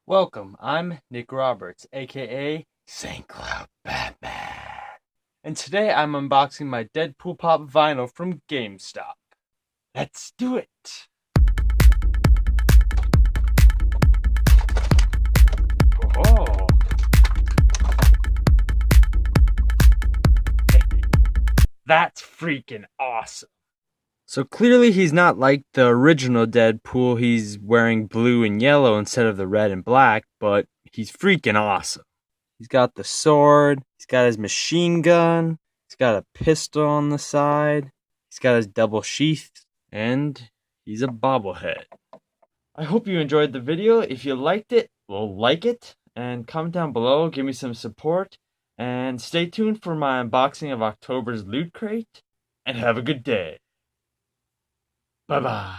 Welcome, I'm Nick Roberts, aka St. Cloud Batman. And today I'm unboxing my Deadpool Pop Vinyl from Gamestop. Let's do it! Oh! That's freaking awesome! So clearly he's not like the original Deadpool. He's wearing blue and yellow instead of the red and black, but he's freaking awesome. He's got the sword, he's got his machine gun, he's got a pistol on the side, he's got his double sheath, and he's a bobblehead. I hope you enjoyed the video. If you liked it, well, like it, and comment down below, give me some support, and stay tuned for my unboxing of October's Loot Crate, and have a good day. Bye-bye.